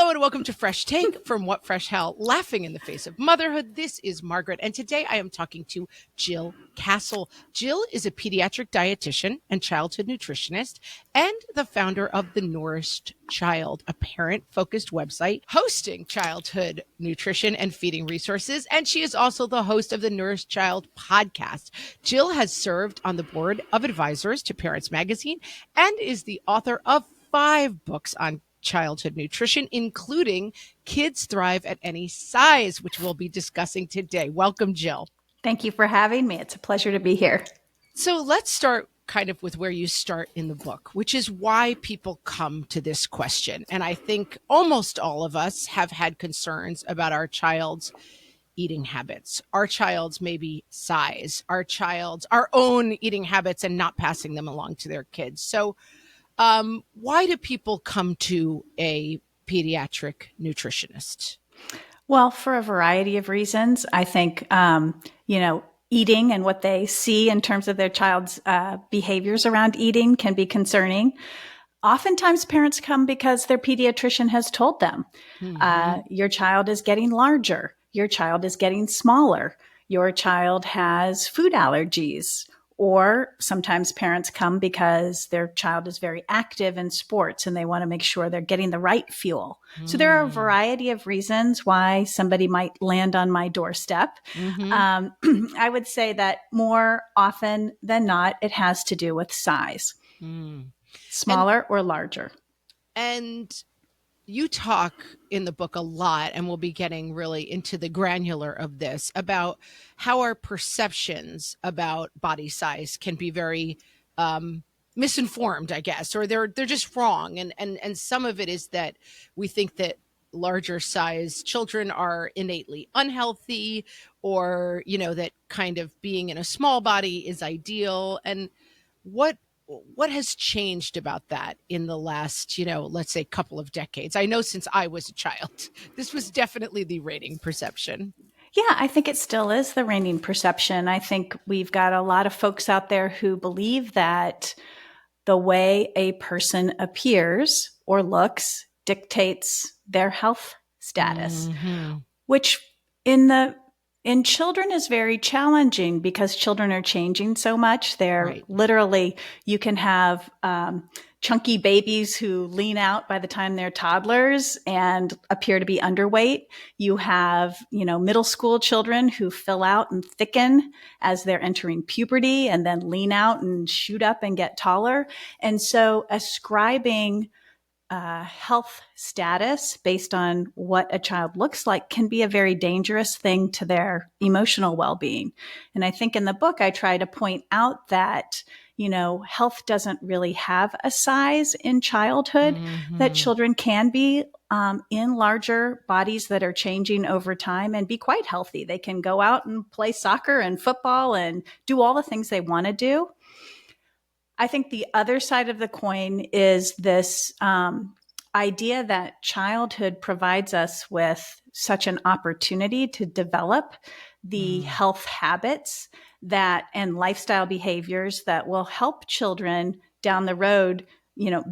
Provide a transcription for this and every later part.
Hello and welcome to Fresh Take from What Fresh Hell, laughing in the face of motherhood. This is Margaret, and today I am talking to Jill Castle. Jill is a pediatric dietitian and childhood nutritionist and the founder of The Nourished Child, a parent-focused website hosting childhood nutrition and feeding resources, and she is also the host of the Nourished Child podcast. Jill has served on the board of advisors to Parents Magazine and is the author of 5 books on childhood nutrition, including Kids Thrive at Any Size, which we'll be discussing today. Welcome, Jill. Thank you for having me. It's a pleasure to be here. So let's start kind of with where you start in the book, which is why people come to this question. And I think almost all of us have had concerns about our child's eating habits, our child's maybe size, our own eating habits, and not passing them along to their kids. So why do people come to a pediatric nutritionist? Well, for a variety of reasons. I think, eating and what they see in terms of their child's behaviors around eating can be concerning. Oftentimes parents come because their pediatrician has told them, your child is getting larger, your child is getting smaller, your child has food allergies. Or sometimes parents come because their child is very active in sports and they want to make sure they're getting the right fuel. So there are a variety of reasons why somebody might land on my doorstep. I would say that more often than not, it has to do with size, smaller or larger. And you talk in the book a lot, and we'll be getting really into the granular of this, about how our perceptions about body size can be very misinformed, I guess, or they're just wrong. And some of it is that we think that larger size children are innately unhealthy, or, that kind of being in a small body is ideal. And what has changed about that in the last, let's say couple of decades? I know since I was a child, this was definitely the reigning perception. Yeah, I think it still is the reigning perception. I think we've got a lot of folks out there who believe that the way a person appears or looks dictates their health status, which in children is very challenging because children are changing so much. They're literally, you can have chunky babies who lean out by the time they're toddlers and appear to be underweight. You have, middle school children who fill out and thicken as they're entering puberty and then lean out and shoot up and get taller. And so ascribing health status based on what a child looks like can be a very dangerous thing to their emotional well-being. And I think in the book, I try to point out that, health doesn't really have a size in childhood, that children can be in larger bodies that are changing over time and be quite healthy. They can go out and play soccer and football and do all the things they want to do. I think the other side of the coin is this idea that childhood provides us with such an opportunity to develop the health habits and lifestyle behaviors that will help children down the road,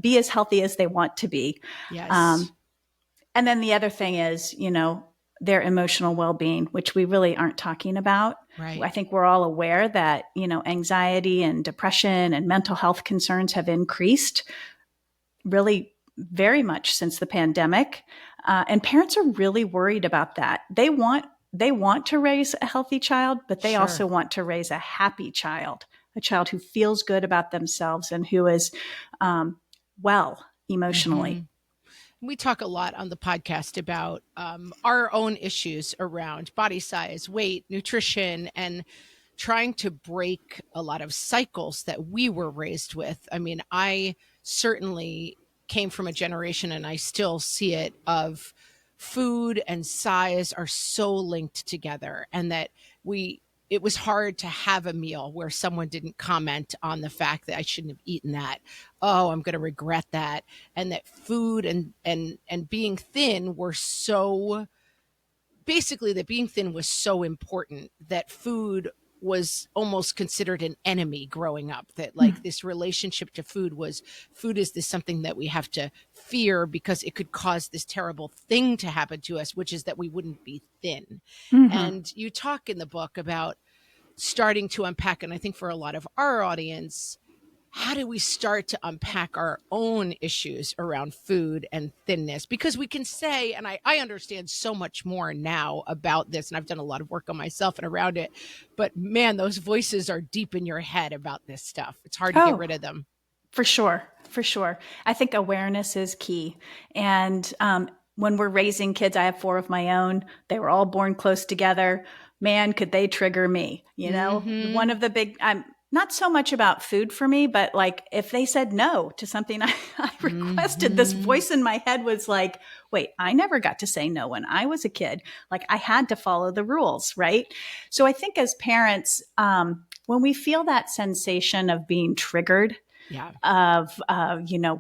be as healthy as they want to be. Yes. And then the other thing is, their emotional well-being, which we really aren't talking about. Right. I think we're all aware that, anxiety and depression and mental health concerns have increased really very much since the pandemic. And parents are really worried about that. They want to raise a healthy child, but they also want to raise a happy child, a child who feels good about themselves and who is well emotionally. We talk a lot on the podcast about our own issues around body size, weight, nutrition, and trying to break a lot of cycles that we were raised with. I mean, I certainly came from a generation, and I still see it, of food and size are so linked together, and that it was hard to have a meal where someone didn't comment on the fact that I shouldn't have eaten that. Oh, I'm going to regret that. And that food and being thin were so, basically that being thin was so important that food was almost considered an enemy growing up, that like this relationship to food is this something that we have to fear because it could cause this terrible thing to happen to us, which is that we wouldn't be thin. Mm-hmm. And you talk in the book about starting to unpack, and I think for a lot of our audience, how do we start to unpack our own issues around food and thinness? Because we can say, and I understand so much more now about this, and I've done a lot of work on myself and around it, but man, those voices are deep in your head about this stuff. It's hard to get Oh, rid of them. for sure. For sure. I think awareness is key. And when we're raising kids, I have 4 of my own. They were all born close together. Man, could they trigger me? You know, one of the big, I'm not so much about food for me, but like if they said no to something I requested, this voice in my head was like, wait, I never got to say no when I was a kid. Like I had to follow the rules, right? So I think as parents, when we feel that sensation of being triggered, Yeah. of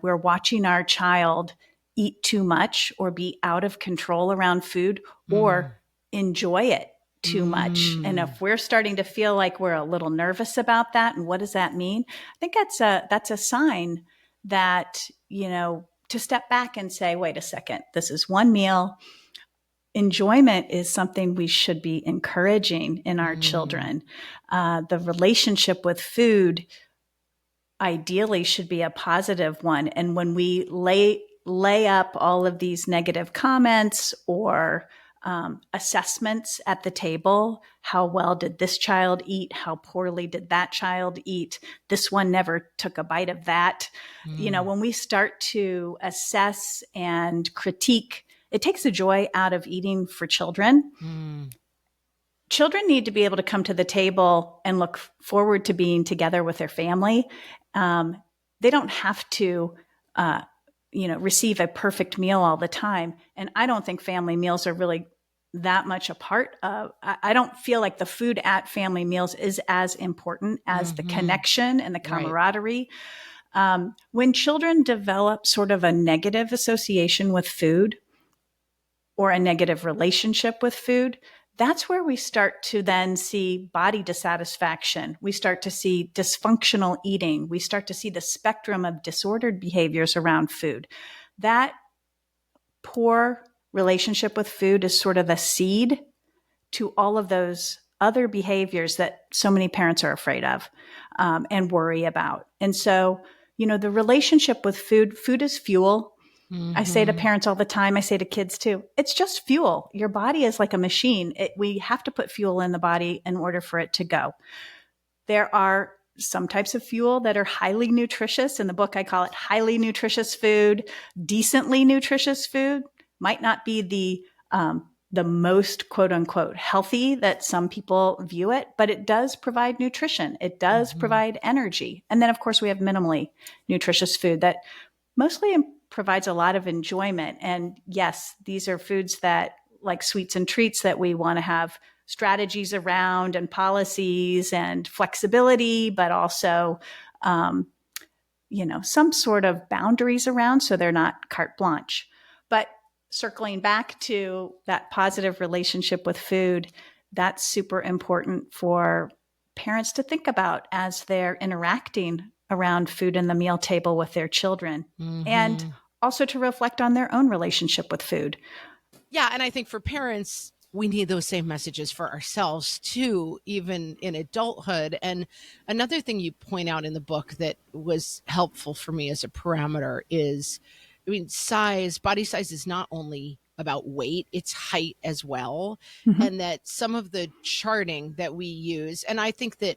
we're watching our child eat too much or be out of control around food or enjoy it too much. And if we're starting to feel like we're a little nervous about that, and what does that mean? I think that's a sign that, to step back and say, wait a second, this is one meal. Enjoyment is something we should be encouraging in our children. The relationship with food ideally should be a positive one. And when we lay up all of these negative comments or assessments at the table, how well did this child eat? How poorly did that child eat? This one never took a bite of that. When we start to assess and critique, it takes the joy out of eating for children. Children need to be able to come to the table and look forward to being together with their family. They don't have to, receive a perfect meal all the time. And I don't think family meals are really that much a part of, I don't feel like the food at family meals is as important as the connection and the camaraderie. Right. When children develop sort of a negative association with food or a negative relationship with food, that's where we start to then see body dissatisfaction. We start to see dysfunctional eating. We start to see the spectrum of disordered behaviors around food. That poor relationship with food is sort of a seed to all of those other behaviors that so many parents are afraid of and worry about. And so, the relationship with food is fuel. I say to parents all the time, I say to kids too, it's just fuel. Your body is like a machine. We have to put fuel in the body in order for it to go. There are some types of fuel that are highly nutritious. In the book, I call it highly nutritious food. Decently nutritious food might not be the most quote unquote healthy that some people view it, but it does provide nutrition. It does provide energy. And then of course we have minimally nutritious food that mostly provides a lot of enjoyment. And yes, these are foods that, like sweets and treats, that we want to have strategies around and policies and flexibility, but also, some sort of boundaries around so they're not carte blanche. But circling back to that positive relationship with food, that's super important for parents to think about as they're interacting around food in the meal table with their children, and also to reflect on their own relationship with food. Yeah. And I think for parents, we need those same messages for ourselves too, even in adulthood. And another thing you point out in the book that was helpful for me as a parameter is, body size is not only about weight, it's height as well. And that some of the charting that we use, and I think that,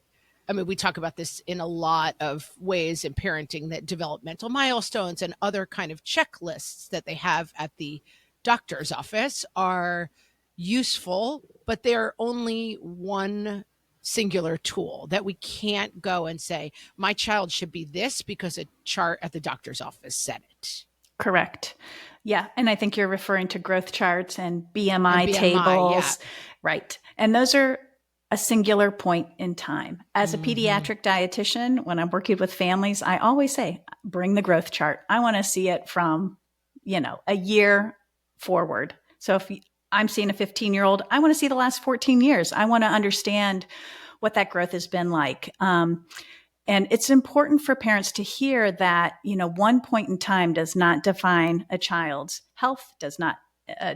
we talk about this in a lot of ways in parenting, that developmental milestones and other kind of checklists that they have at the doctor's office are useful, but they're only one singular tool, that we can't go and say, my child should be this because a chart at the doctor's office said it. Correct. Yeah. And I think you're referring to growth charts and BMI tables. Yeah. Right. And those are a singular point in time. As a pediatric dietitian, when I'm working with families, I always say, bring the growth chart. I want to see it from, a year forward. So if I'm seeing a 15-year-old, I want to see the last 14 years. I want to understand what that growth has been like. And it's important for parents to hear that, one point in time does not define a child's health, does not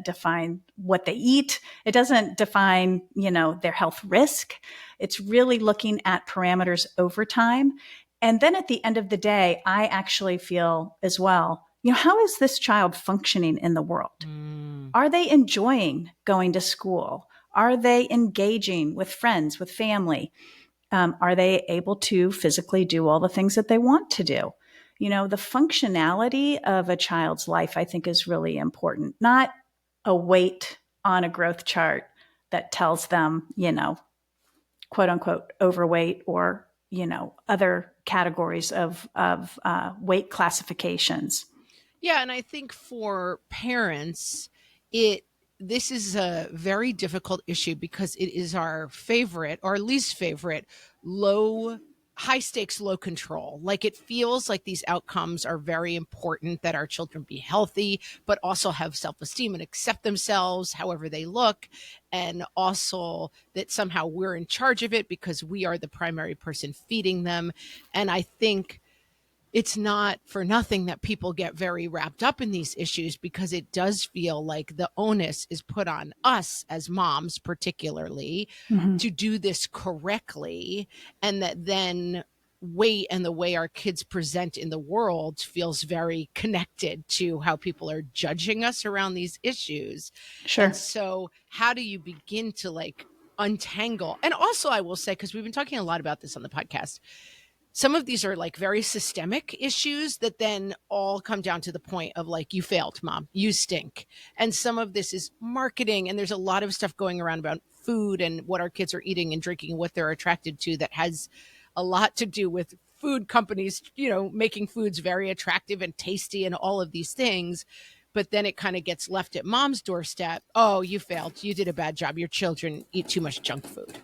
define what they eat. It doesn't define, their health risk. It's really looking at parameters over time. And then at the end of the day, I actually feel as well, how is this child functioning in the world? Are they enjoying going to school? Are they engaging with friends, with family? Are they able to physically do all the things that they want to do? The functionality of a child's life, I think, is really important, not a weight on a growth chart that tells them, quote unquote, overweight or, other categories of weight classifications. Yeah, and I think for parents, this is a very difficult issue because it is our favorite or least favorite high stakes, low control. Like it feels like these outcomes are very important, that our children be healthy, but also have self-esteem and accept themselves however they look. And also that somehow we're in charge of it because we are the primary person feeding them. And I think it's not for nothing that people get very wrapped up in these issues, because it does feel like the onus is put on us as moms, particularly, to do this correctly. And that then weight and the way our kids present in the world feels very connected to how people are judging us around these issues. Sure. And so how do you begin to untangle? And also I will say, because we've been talking a lot about this on the podcast, some of these are very systemic issues that then all come down to the point of you failed, mom, you stink. And some of this is marketing. And there's a lot of stuff going around about food and what our kids are eating and drinking and what they're attracted to that has a lot to do with food companies, making foods very attractive and tasty and all of these things. But then it kind of gets left at mom's doorstep. Oh, you failed. You did a bad job. Your children eat too much junk food.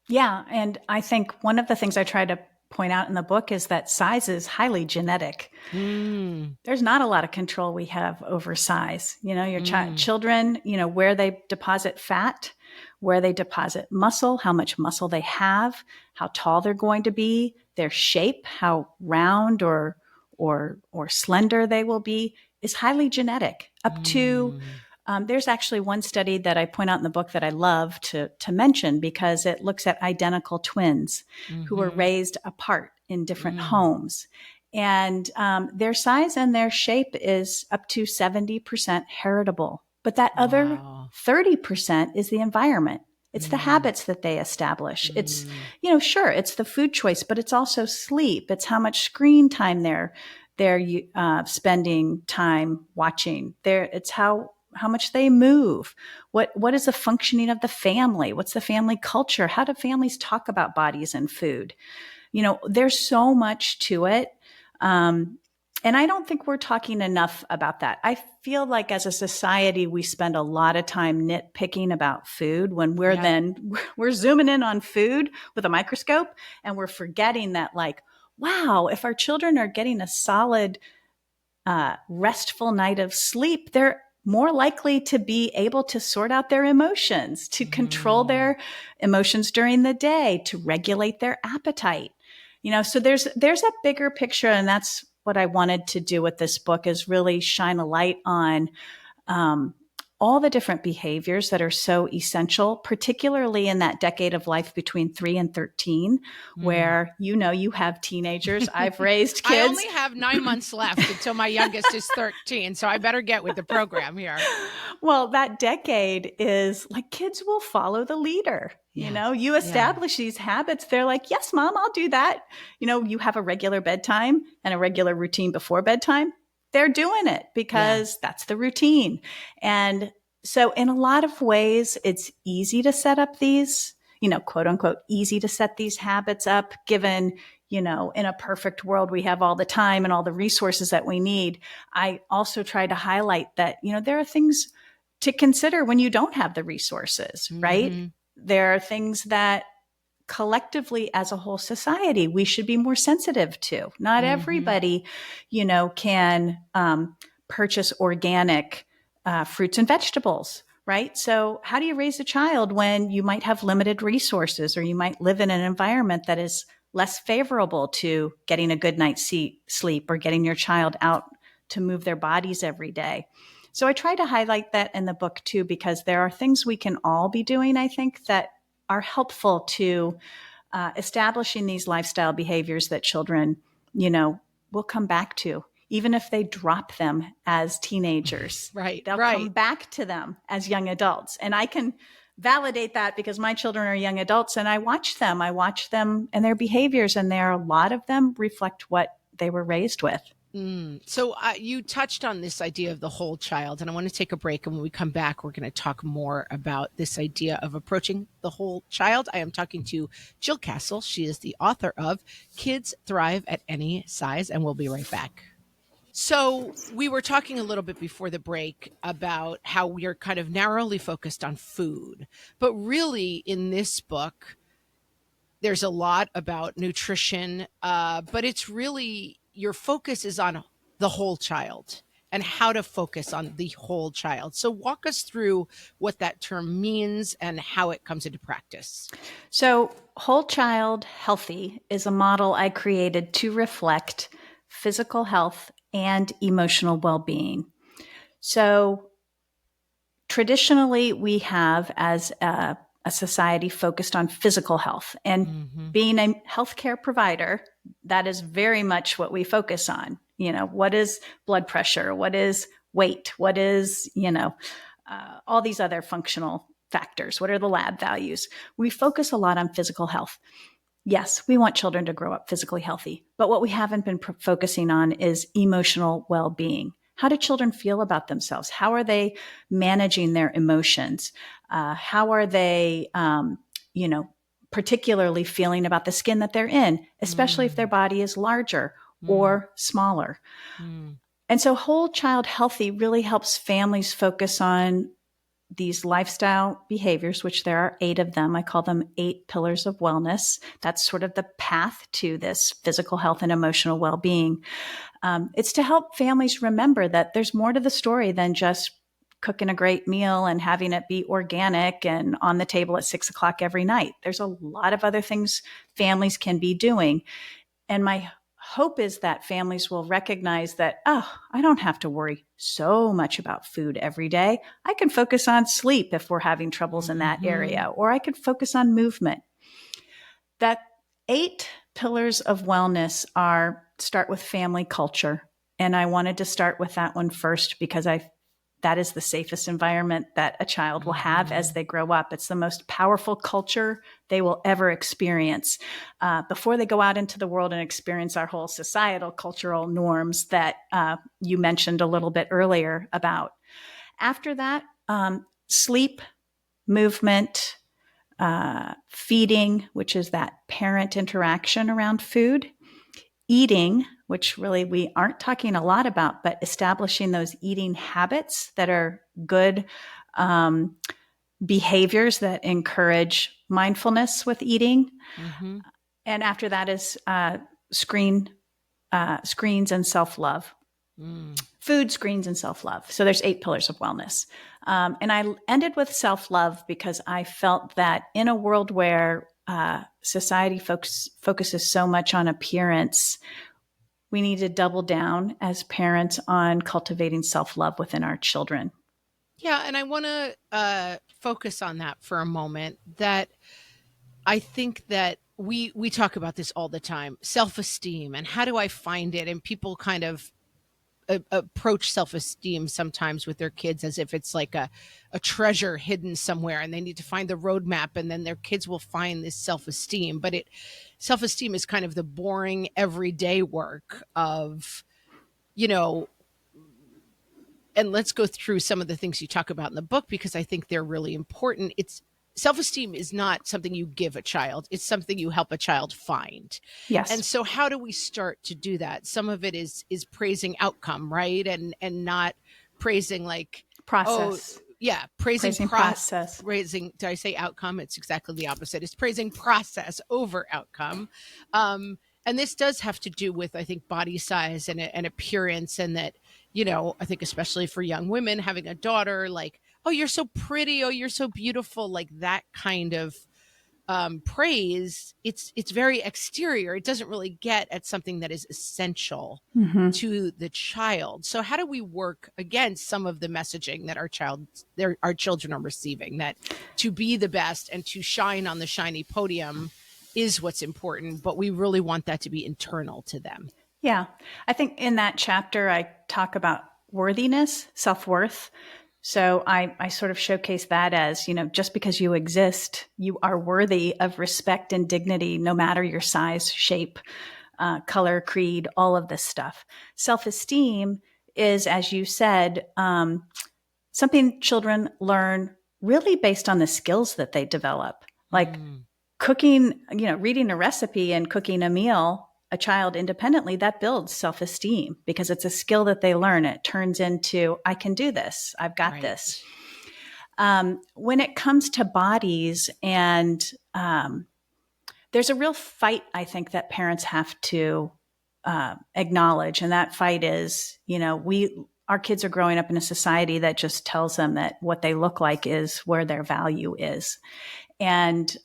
Yeah. And I think one of the things I try to point out in the book is that size is highly genetic. There's not a lot of control we have over size. Your children, where they deposit fat, where they deposit muscle, how much muscle they have, how tall they're going to be, their shape, how round or slender they will be, is highly genetic. Up to there's actually one study that I point out in the book that I love to mention, because it looks at identical twins who were raised apart in different homes. And their size and their shape is up to 70% heritable. But that other 30% is the environment. It's the habits that they establish. It's, sure, it's the food choice, but it's also sleep. It's how much screen time they're spending time watching. It's how much they move. What is the functioning of the family? What's the family culture? How do families talk about bodies and food? There's so much to it. And I don't think we're talking enough about that. I feel like as a society, we spend a lot of time nitpicking about food when we're zooming in on food with a microscope, and we're forgetting that wow, if our children are getting a solid, restful night of sleep, they're more likely to be able to sort out their emotions, to control their emotions during the day, to regulate their appetite. So there's a bigger picture, and that's what I wanted to do with this book, is really shine a light on all the different behaviors that are so essential, particularly in that decade of life between 3 and 13, where, you have teenagers. I've raised kids. I only have 9 months left until my youngest is 13. So I better get with the program here. Well, that decade is kids will follow the leader. You establish these habits. They're like, yes, mom, I'll do that. You have a regular bedtime and a regular routine before bedtime. They're doing it because that's the routine. And so in a lot of ways, it's easy to set up these, quote unquote, easy to set these habits up, given, in a perfect world, we have all the time and all the resources that we need. I also try to highlight that, there are things to consider when you don't have the resources, right? There are things that collectively as a whole society, we should be more sensitive to. Not everybody, can purchase organic fruits and vegetables, right? So how do you raise a child when you might have limited resources, or you might live in an environment that is less favorable to getting a good night's sleep or getting your child out to move their bodies every day? So I try to highlight that in the book too, because there are things we can all be doing, I think, that are helpful to establishing these lifestyle behaviors that children, will come back to. Even if they drop them as teenagers, Right, they'll come right. back to them as young adults. And I can validate that because my children are young adults and I watch them. And their behaviors, and a lot of them reflect what they were raised with. So you touched on this idea of the whole child, and I want to take a break. And when we come back, we're going to talk more about this idea of approaching the whole child. I am talking to Jill Castle. She is the author of Kids Thrive at Any Size, and we'll be right back. So we were talking a little bit before the break about how we are kind of narrowly focused on food, but really in this book, there's a lot about nutrition, but it's really your focus is on the whole child and how to focus on the whole child. So walk us through what that term means and how it comes into practice. So, whole child healthy is a model I created to reflect physical health and emotional well being. So, traditionally, we have, as a society, focused on physical health. And being a healthcare provider, that is very much what we focus on. What is blood pressure? What is weight? What is, all these other functional factors? What are the lab values? We focus a lot on physical health. Yes, we want children to grow up physically healthy, but what we haven't been focusing on is emotional well-being. How do children feel about themselves? How are they managing their emotions? How are they, particularly feeling about the skin that they're in, especially if their body is larger or smaller? And so whole child healthy really helps families focus on these lifestyle behaviors, which there are 8 of them. I call them 8 pillars of wellness. That's sort of the path to this physical health and emotional well-being. It's to help families remember that there's more to the story than just cooking a great meal and having it be organic and on the table at 6:00 every night. There's a lot of other things families can be doing. And my hope is that families will recognize that, I don't have to worry so much about food every day. I can focus on sleep if we're having troubles in that area, or I could focus on movement. That 8 pillars of wellness start with family culture. And I wanted to start with that one first because that is the safest environment that a child will have as they grow up. It's the most powerful culture they will ever experience before they go out into the world and experience our whole societal cultural norms that you mentioned a little bit earlier about. After that, sleep, movement, feeding, which is that parent interaction around food, eating, which really we aren't talking a lot about, but establishing those eating habits that are good behaviors that encourage mindfulness with eating. And after that is screens and self-love. Food, screens, and self-love. So there's 8 pillars of wellness. And I ended with self-love because I felt that in a world where society focuses so much on appearance, we need to double down as parents on cultivating self-love within our children. Yeah, and I want to focus on that for a moment. That I think that we talk about this all the time, self-esteem, and how do I find it? And people kind of approach self-esteem sometimes with their kids as if it's like a treasure hidden somewhere and they need to find the roadmap and then their kids will find this self-esteem. But self-esteem is kind of the boring everyday work of, and let's go through some of the things you talk about in the book because I think they're really important. Self-esteem is not something you give a child. It's something you help a child find. Yes. And so how do we start to do that? Some of it is praising outcome, right? And not praising like process. Praising process. Did I say outcome? It's exactly the opposite. It's praising process over outcome. And this does have to do with, I think, body size and appearance, and that, I think especially for young women having a daughter, like, oh, you're so pretty, oh, you're so beautiful, like that kind of praise, it's very exterior. It doesn't really get at something that is essential Mm-hmm. to the child. So how do we work against some of the messaging that our children are receiving, that to be the best and to shine on the shiny podium is what's important, but we really want that to be internal to them? Yeah. I think in that chapter, I talk about worthiness, self-worth. So I sort of showcase that as, just because you exist, you are worthy of respect and dignity, no matter your size, shape, color, creed, all of this stuff. Self-esteem is, as you said, something children learn really based on the skills that they develop. Like Mm, cooking, reading a recipe and cooking a meal, a child independently, that builds self-esteem because it's a skill that they learn. It turns into, I can do this. I've got right. this. When it comes to bodies, and there's a real fight, I think, that parents have to acknowledge. And that fight is, our kids are growing up in a society that just tells them that what they look like is where their value is. And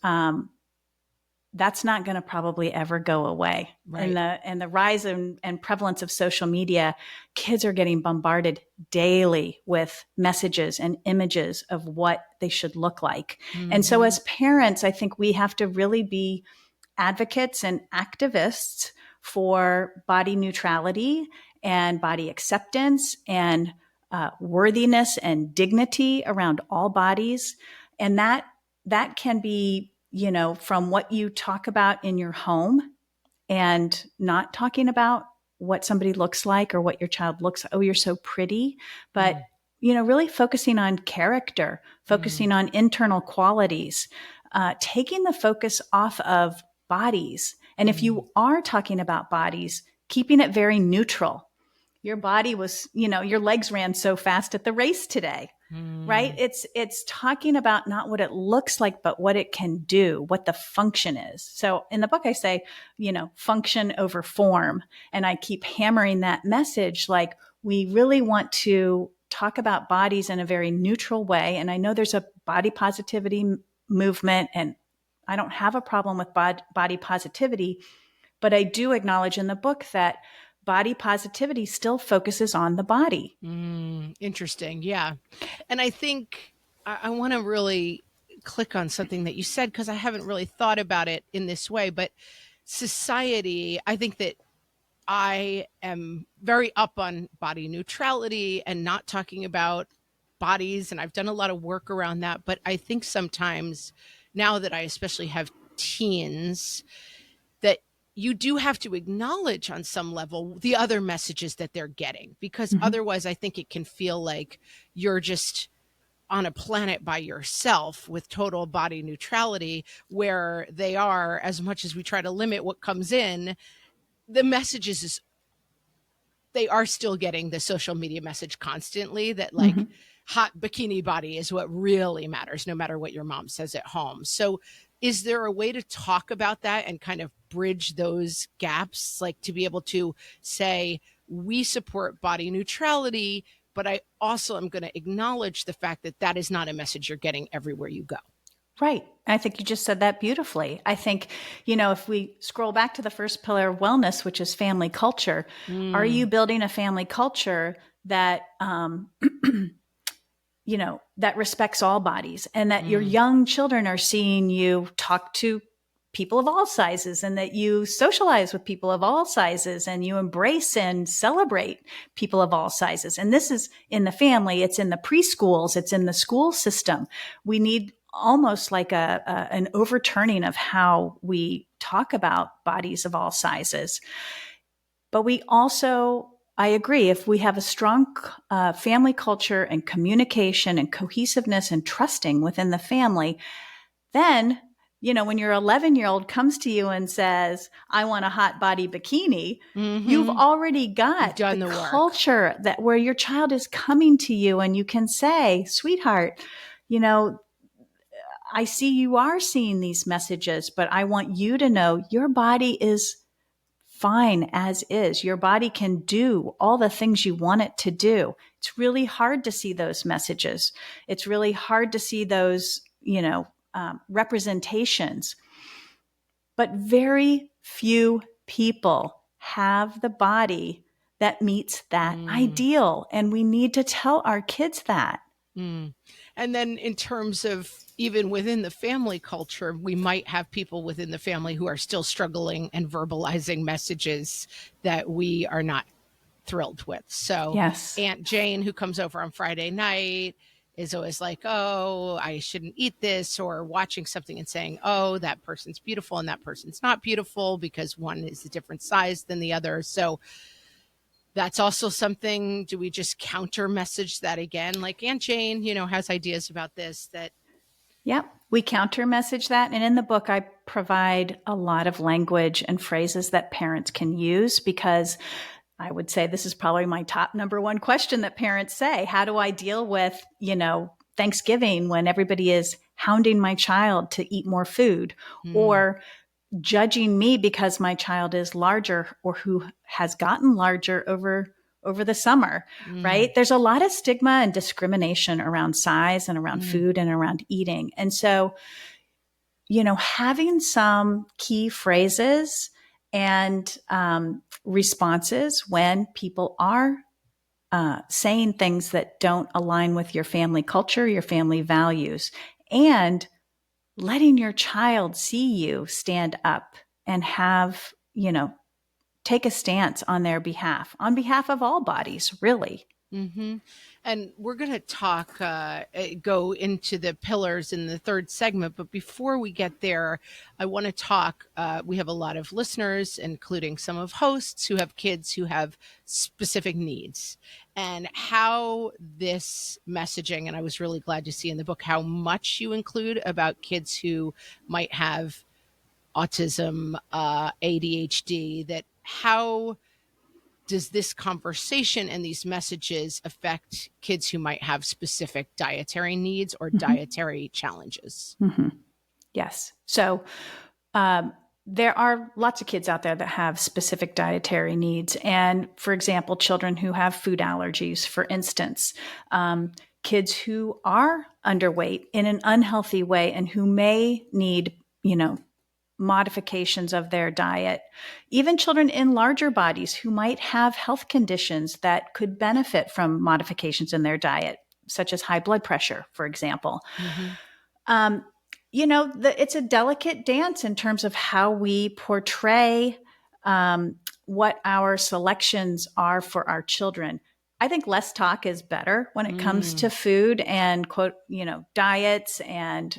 that's not going to probably ever go away. Right. And the rise and prevalence of social media, kids are getting bombarded daily with messages and images of what they should look like. And so Mm-hmm. as parents, I think we have to really be advocates and activists for body neutrality and body acceptance and worthiness and dignity around all bodies. And that can be, from what you talk about in your home, and not talking about what somebody looks like or what your child looks like. Oh, you're so pretty. But, Mm, really focusing on character, mm, focusing on internal qualities, taking the focus off of bodies. And if mm, you are talking about bodies, keeping it very neutral. Your body was, your legs ran so fast at the race today, right? mm. It's talking about not what it looks like, but what it can do, what the function is. So in the book, I say, function over form. And I keep hammering that message. Like, we really want to talk about bodies in a very neutral way. And I know there's a body positivity movement, and I don't have a problem with body positivity, but I do acknowledge in the book that body positivity still focuses on the body. Interesting. Yeah. And I think I want to really click on something that you said, because I haven't really thought about it in this way. But society, I think that I am very up on body neutrality and not talking about bodies. And I've done a lot of work around that. But I think sometimes, now that I especially have teens, that you do have to acknowledge on some level the other messages that they're getting, because Mm-hmm. otherwise I think it can feel like you're just on a planet by yourself with total body neutrality, where they are, as much as we try to limit what comes in, the messages is they are still getting the social media message constantly that, Mm-hmm. like, hot bikini body is what really matters, no matter what your mom says at home. So is there a way to talk about that and kind of bridge those gaps, like to be able to say, we support body neutrality, but I also am going to acknowledge the fact that that is not a message you're getting everywhere you go? Right. I think you just said that beautifully. I think, if we scroll back to the first pillar of wellness, which is family culture, are you Mm, building a family culture that, that respects all bodies, and that your mm, young children are seeing you talk to people of all sizes, and that you socialize with people of all sizes, and you embrace and celebrate people of all sizes. And this is in the family, it's in the preschools, it's in the school system. We need almost like an overturning of how we talk about bodies of all sizes. But we also, I agree, if we have a strong family culture and communication and cohesiveness and trusting within the family, then, when your 11-year-old comes to you and says, I want a hot body bikini, you've mm-hmm. already You've got the done the work. culture that where your child is coming to you and you can say, sweetheart, you know, I see you are seeing these messages, but I want you to know your body is fine as is. Your body can do all the things you want it to do. It's really hard to see those messages. It's really hard to see those, representations. But very few people have the body that meets that ideal. And we need to tell our kids that. And then in terms of even within the family culture, we might have people within the family who are still struggling and verbalizing messages that we are not thrilled with. So Yes. Aunt Jane, who comes over on Friday night, is always like, oh, I shouldn't eat this, or watching something and saying, oh, that person's beautiful and that person's not beautiful because one is a different size than the other. So that's also something. Do we just counter message that again? Like Aunt Jane, has ideas about this that. Yep. We counter message that. And in the book, I provide a lot of language and phrases that parents can use, because I would say this is probably my top number one question that parents say. How do I deal with, Thanksgiving when everybody is hounding my child to eat more food, or judging me because my child is larger or who has gotten larger over the summer, right? There's a lot of stigma and discrimination around size and around food and around eating. And so, having some key phrases and responses when people are saying things that don't align with your family culture, your family values, and letting your child see you stand up and have, take a stance on their behalf, on behalf of all bodies, really. Mm-hmm. And we're going to talk, go into the pillars in the third segment. But before we get there, I want to talk. We have a lot of listeners, including some of hosts who have kids who have specific needs, and how this messaging, and I was really glad to see in the book how much you include about kids who might have autism, ADHD, that how does this conversation and these messages affect kids who might have specific dietary needs or dietary challenges? Yes. So there are lots of kids out there that have specific dietary needs. And for example, children who have food allergies, for instance, kids who are underweight in an unhealthy way and who may need, modifications of their diet, even children in larger bodies who might have health conditions that could benefit from modifications in their diet, such as high blood pressure, for example. It's a delicate dance in terms of how we portray what our selections are for our children. I think less talk is better when it comes to food and diets and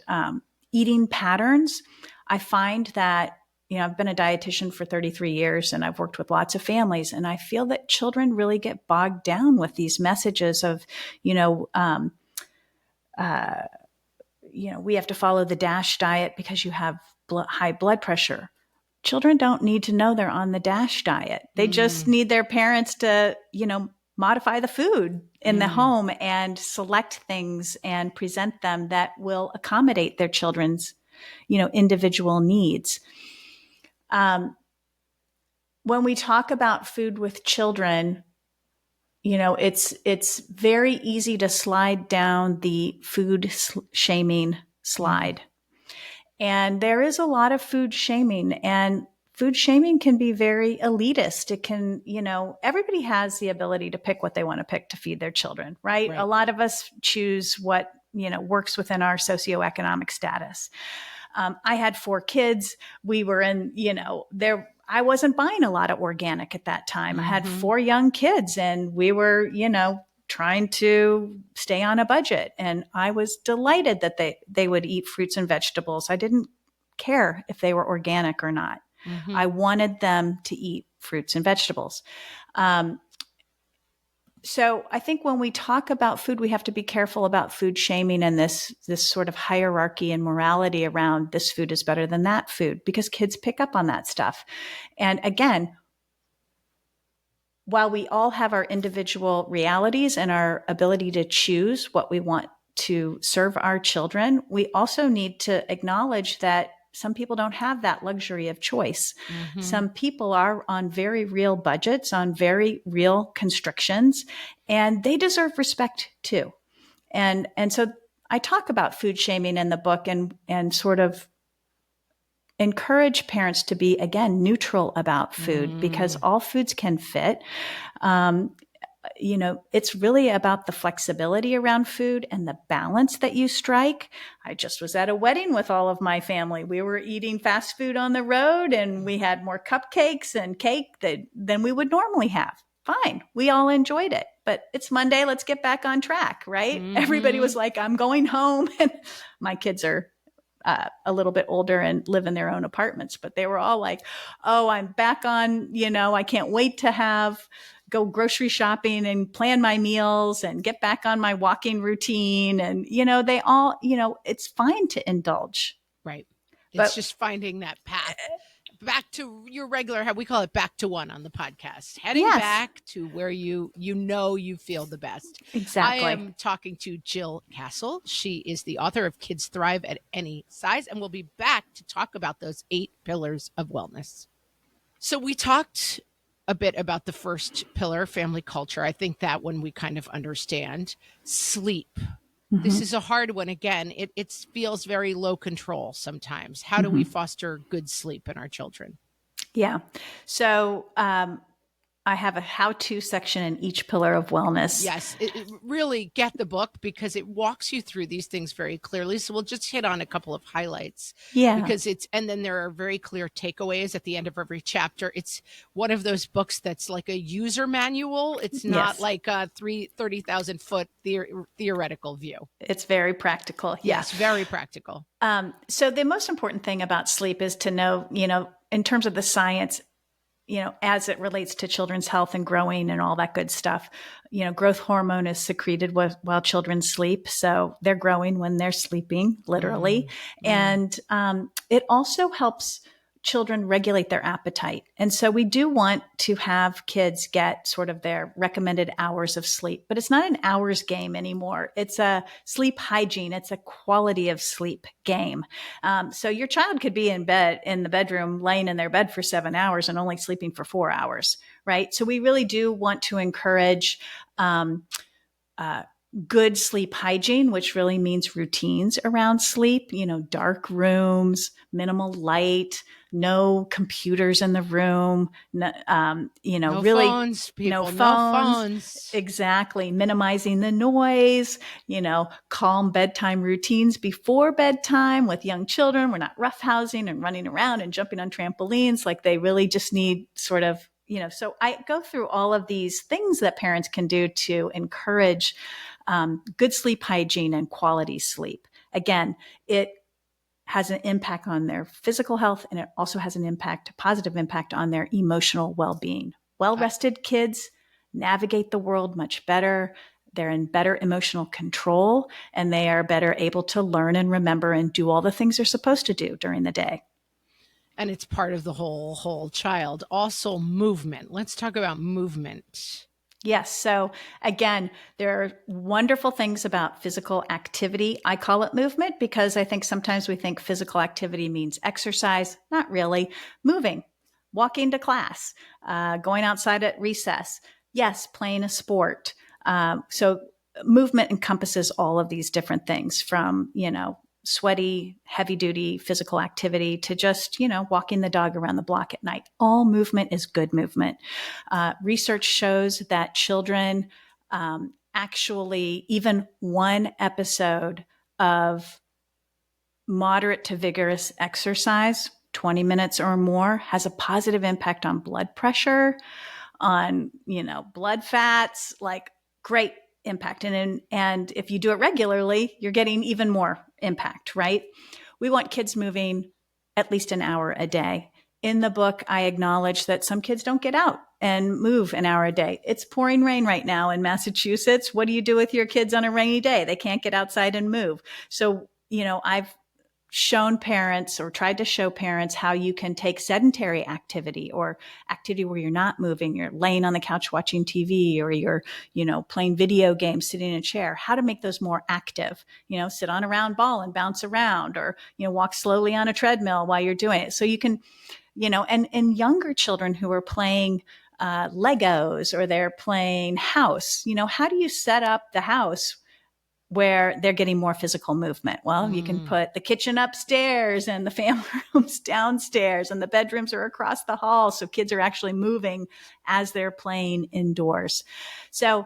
eating patterns. I find that, I've been a dietitian for 33 years and I've worked with lots of families, and I feel that children really get bogged down with these messages of, we have to follow the DASH diet because you have high blood pressure. Children don't need to know they're on the DASH diet. They just need their parents to, modify the food in the home and select things and present them that will accommodate their children's, individual needs. When we talk about food with children, it's very easy to slide down the food shaming slide. And there is a lot of food shaming, and food shaming can be very elitist. It can, everybody has the ability to pick what they want to pick to feed their children, right? A lot of us choose what, works within our socioeconomic status. I had 4 kids. We were in, I wasn't buying a lot of organic at that time. I had 4 young kids and we were, trying to stay on a budget. And I was delighted that they would eat fruits and vegetables. I didn't care if they were organic or not. I wanted them to eat fruits and vegetables. So I think when we talk about food, we have to be careful about food shaming and this sort of hierarchy and morality around this food is better than that food, because kids pick up on that stuff. And again, while we all have our individual realities and our ability to choose what we want to serve our children, we also need to acknowledge that some people don't have that luxury of choice. Mm-hmm. Some people are on very real budgets, on very real constrictions, and they deserve respect too. And so I talk about food shaming in the book and sort of encourage parents to be, again, neutral about food, because all foods can fit. It's really about the flexibility around food and the balance that you strike. I just was at a wedding with all of my family. We were eating fast food on the road, and we had more cupcakes and cake than we would normally have. Fine. We all enjoyed it, but it's Monday. Let's get back on track, right? Mm-hmm. Everybody was like, I'm going home. And my kids are a little bit older and live in their own apartments, but they were all like, oh, I'm back on, I can't wait to go grocery shopping and plan my meals and get back on my walking routine. And, they all, it's fine to indulge. Right. It's just finding that path back to your regular, how we call it, back to one on the podcast, heading back to where you feel the best. Exactly. I am talking to Jill Castle. She is the author of Kids Thrive at Any Size, and we'll be back to talk about those 8 pillars of wellness. So we talked a bit about the first pillar, family culture. I think that when we kind of understand sleep, this is a hard one. Again, it feels very low control sometimes. How do we foster good sleep in our children? Yeah. So I have a how-to section in each pillar of wellness. Yes, it really get the book because it walks you through these things very clearly. So we'll just hit on a couple of highlights. Yeah. Because and then there are very clear takeaways at the end of every chapter. It's one of those books that's like a user manual. It's not like a 30,000 foot theoretical view. It's very practical. Yes, very practical. So the most important thing about sleep is to know, in terms of the science, as it relates to children's health and growing and all that good stuff, growth hormone is secreted while children sleep. So they're growing when they're sleeping, literally. And it also helps children regulate their appetite. And so we do want to have kids get sort of their recommended hours of sleep, but it's not an hours game anymore. It's a sleep hygiene. It's a quality of sleep game. So your child could be in the bedroom, laying in their bed for 7 hours and only sleeping for 4 hours, right? So we really do want to encourage, good sleep hygiene, which really means routines around sleep, dark rooms, minimal light, no computers in the room, no really phones, people, no phones. Exactly. Minimizing the noise, calm bedtime routines before bedtime with young children. We're not roughhousing and running around and jumping on trampolines. Like they really just need sort of, so I go through all of these things that parents can do to encourage good sleep hygiene and quality sleep. Again, it has an impact on their physical health, and it also has a positive impact on their emotional well-being. Well-rested kids navigate the world much better. They're in better emotional control, and they are better able to learn and remember and do all the things they're supposed to do during the day. And it's part of the whole child. Also movement. Let's talk about movement. Yes. So again, there are wonderful things about physical activity. I call it movement because I think sometimes we think physical activity means exercise. Not really. Moving, walking to class, going outside at recess. Yes, playing a sport. So movement encompasses all of these different things from, sweaty, heavy duty physical activity to just, walking the dog around the block at night. All movement is good movement. Research shows that children actually, even one episode of moderate to vigorous exercise, 20 minutes or more, has a positive impact on blood pressure, on, blood fats, like great impact. And if you do it regularly, you're getting even more impact, right? We want kids moving at least an hour a day. In the book, I acknowledge that some kids don't get out and move an hour a day. It's pouring rain right now in Massachusetts. What do you do with your kids on a rainy day? They can't get outside and move. So, I've shown parents or tried to show parents how you can take sedentary activity or activity where you're not moving, you're laying on the couch watching TV, or you're, playing video games, sitting in a chair, how to make those more active, sit on a round ball and bounce around, or, walk slowly on a treadmill while you're doing it. So you can, and younger children who are playing Legos, or they're playing house, how do you set up the house where they're getting more physical movement? Well, you can put the kitchen upstairs and the family rooms downstairs, and the bedrooms are across the hall. So kids are actually moving as they're playing indoors. So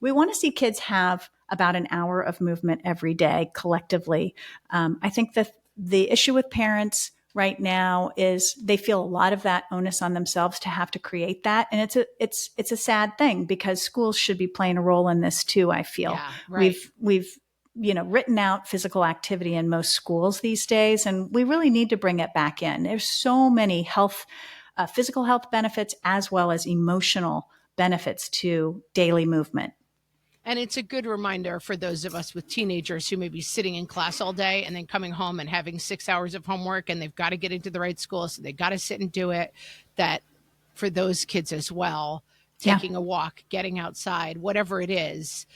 we want to see kids have about an hour of movement every day collectively. I think that the issue with parents right now is they feel a lot of that onus on themselves to have to create that. And it's a sad thing, because schools should be playing a role in this too, I feel. Yeah, right. We've written out physical activity in most schools these days, and we really need to bring it back in. There's so many physical health benefits as well as emotional benefits to daily movement. And it's a good reminder for those of us with teenagers who may be sitting in class all day and then coming home and having 6 hours of homework, and they've got to get into the right school, so they've got to sit and do it. That for those kids as well, taking a walk, getting outside, whatever it is,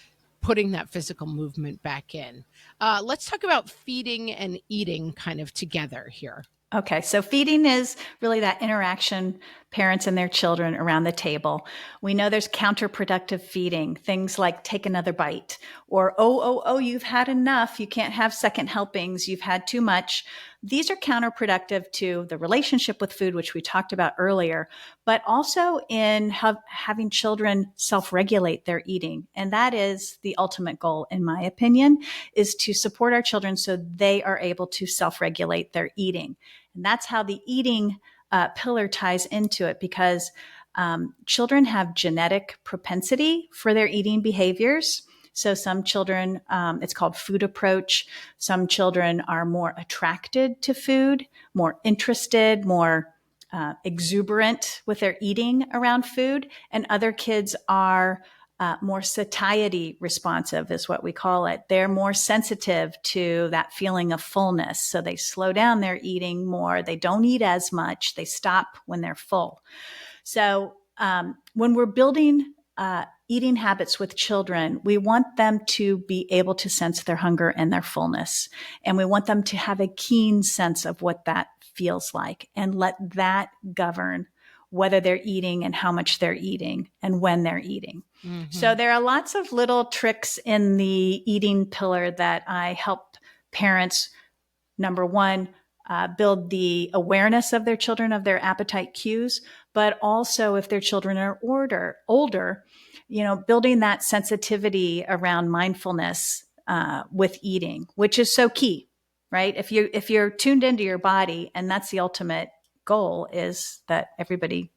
putting that physical movement back in. Let's talk about feeding and eating kind of together here. Okay, so feeding is really that interaction, parents and their children around the table. We know there's counterproductive feeding, things like take another bite, or, oh, you've had enough. You can't have second helpings. You've had too much. These are counterproductive to the relationship with food, which we talked about earlier, but also in having children self-regulate their eating. And that is the ultimate goal, in my opinion, is to support our children so they are able to self-regulate their eating. And that's how the eating pillar ties into it, because children have genetic propensity for their eating behaviors. So some children, it's called food approach. Some children are more attracted to food, more interested, more exuberant with their eating around food. And other kids are more satiety responsive, is what we call it. They're more sensitive to that feeling of fullness. So they slow down their eating more. They don't eat as much. They stop when they're full. So when we're building eating habits with children, we want them to be able to sense their hunger and their fullness. And we want them to have a keen sense of what that feels like, and let that govern whether they're eating and how much they're eating and when they're eating. Mm-hmm. So there are lots of little tricks in the eating pillar that I help parents, number one, build the awareness of their children of their appetite cues, but also if their children are older, building that sensitivity around mindfulness with eating, which is so key, right? If you're tuned into your body, and that's the ultimate goal, is that everybody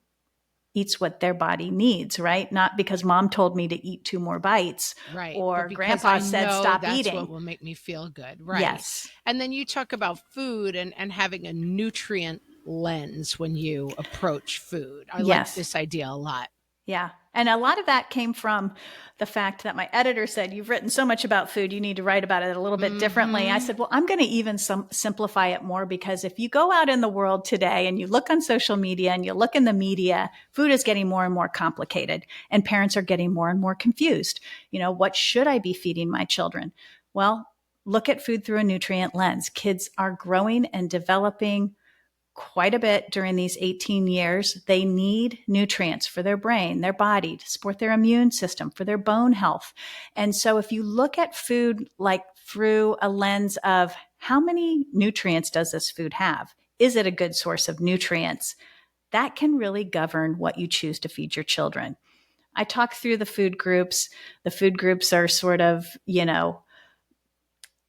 eats what their body needs, right? Not because mom told me to eat 2 more bites, right? Or grandpa said stop eating. That's what will make me feel good, right? Yes. And then you talk about food and having a nutrient lens when you approach food. I like this idea a lot. Yeah. And a lot of that came from the fact that my editor said, you've written so much about food, you need to write about it a little bit differently. I said, well, I'm going to even simplify it more, because if you go out in the world today and you look on social media and you look in the media, food is getting more and more complicated, and parents are getting more and more confused. What should I be feeding my children? Well, look at food through a nutrient lens. Kids are growing and developing quite a bit during these 18 years. They need nutrients for their brain, their body, to support their immune system, for their bone health. And so if you look at food like through a lens of how many nutrients does this food have? Is it a good source of nutrients? That can really govern what you choose to feed your children. I talk through the food groups. The food groups are sort of,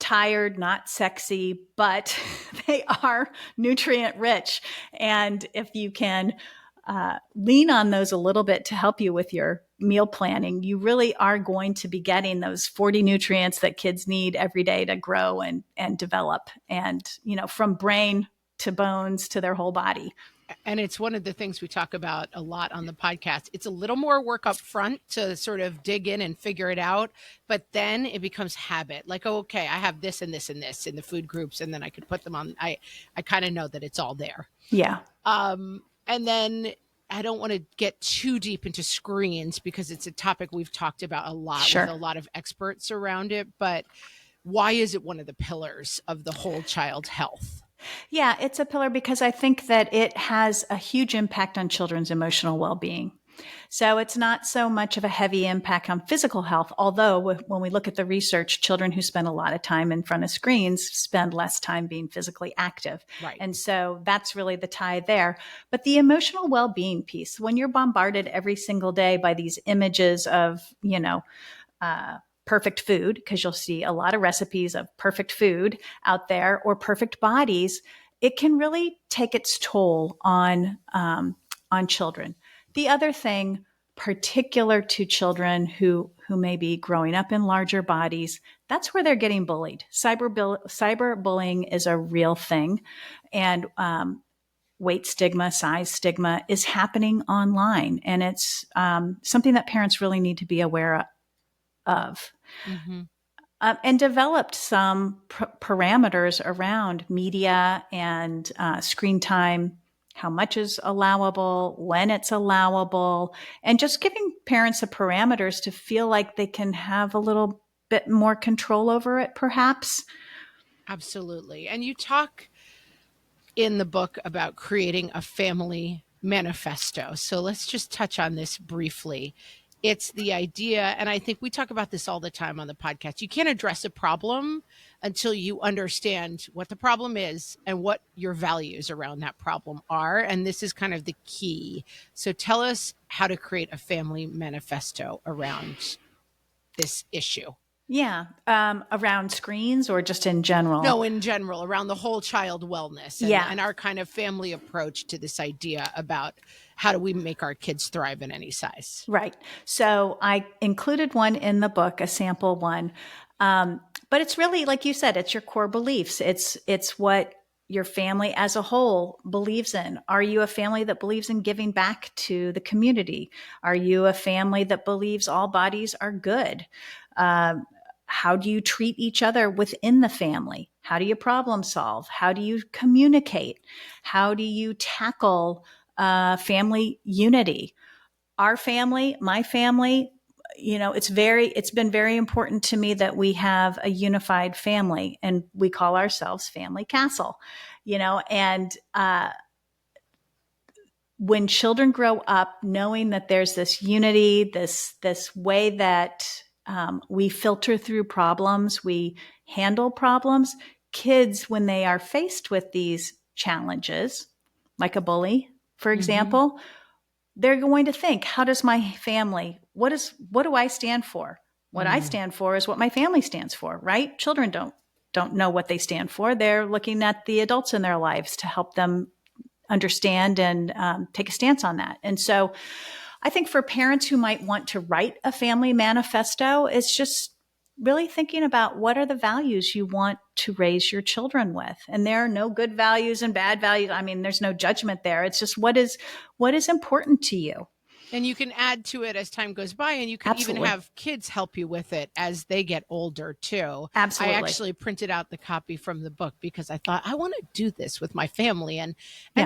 tired, not sexy, but they are nutrient rich. And if you can lean on those a little bit to help you with your meal planning, you really are going to be getting those 40 nutrients that kids need every day to grow and develop. And, from brain to bones to their whole body. And it's one of the things we talk about a lot on the podcast. It's a little more work up front to sort of dig in and figure it out, but then it becomes habit. Like, oh, okay, I have this and this and this in the food groups, and then I could put them on. I kind of know that it's all there. Yeah. And then I don't want to get too deep into screens because it's a topic we've talked about a lot Sure. with a lot of experts around it. But why is it one of the pillars of the whole child health? Yeah, it's a pillar because I think that it has a huge impact on children's emotional well-being. So it's not so much of a heavy impact on physical health, although when we look at the research, children who spend a lot of time in front of screens spend less time being physically active. Right. And so that's really the tie there. But the emotional well-being piece, when you're bombarded every single day by these images of, perfect food, because you'll see a lot of recipes of perfect food out there or perfect bodies, it can really take its toll on children. The other thing, particular to children who may be growing up in larger bodies, that's where they're getting bullied. Cyberbullying is a real thing, and weight stigma, size stigma is happening online, and it's something that parents really need to be aware of. Mm-hmm. And developed some parameters around media and screen time, how much is allowable, when it's allowable, and just giving parents the parameters to feel like they can have a little bit more control over it, perhaps. Absolutely. And you talk in the book about creating a family manifesto. So let's just touch on this briefly. It's the idea, and I think we talk about this all the time on the podcast. You can't address a problem until you understand what the problem is and what your values around that problem are. And this is kind of the key. So tell us how to create a family manifesto around this issue. Yeah. Around screens or just in general? No, in general, around the whole child wellness and our kind of family approach to this idea about how do we make our kids thrive in any size. Right. So I included one in the book, a sample one. But it's really, like you said, it's your core beliefs. It's what your family as a whole believes in. Are you a family that believes in giving back to the community? Are you a family that believes all bodies are good? How do you treat each other within the family? How do you problem solve? How do you communicate? How do you tackle family unity? Our family, my family, it's been very important to me that we have a unified family, and we call ourselves Family Castle, and when children grow up knowing that there's this unity, this way that we filter through problems, we handle problems, kids, when they are faced with these challenges, like a bully, for example, they're going to think, how does my family, what do I stand for? What I stand for is what my family stands for, right? Children don't know what they stand for. They're looking at the adults in their lives to help them understand and take a stance on that. And so I think for parents who might want to write a family manifesto, it's just really thinking about what are the values you want to raise your children with. And there are no good values and bad values. I mean, there's no judgment there. It's just what is important to you. And you can add to it as time goes by, and you can even have kids help you with it as they get older too. Absolutely. I actually printed out the copy from the book because I thought I want to do this with my family and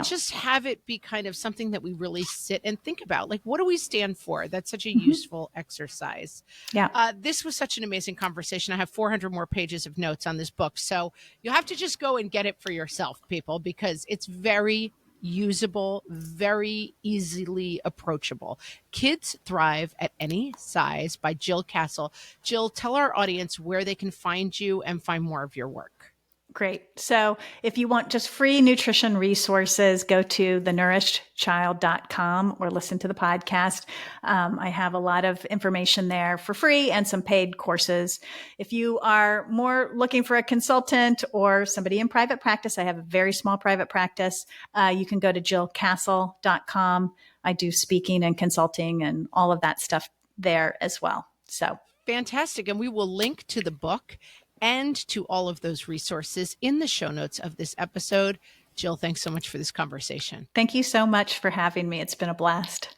just have it be kind of something that we really sit and think about. Like, what do we stand for? That's such a useful exercise. Yeah. This was such an amazing conversation. I have 400 more pages of notes on this book. So you have to just go and get it for yourself, people, because it's very usable, very easily approachable. Kids Thrive at Any Size by Jill Castle. Jill, tell our audience where they can find you and find more of your work. Great. So if you want just free nutrition resources, go to thenourishedchild.com or listen to the podcast. I have a lot of information there for free and some paid courses. If you are more looking for a consultant or somebody in private practice, I have a very small private practice. You can go to jillcastle.com. I do speaking and consulting and all of that stuff there as well. So fantastic. And we will link to the book and to all of those resources in the show notes of this episode. Jill, thanks so much for this conversation. Thank you so much for having me. It's been a blast.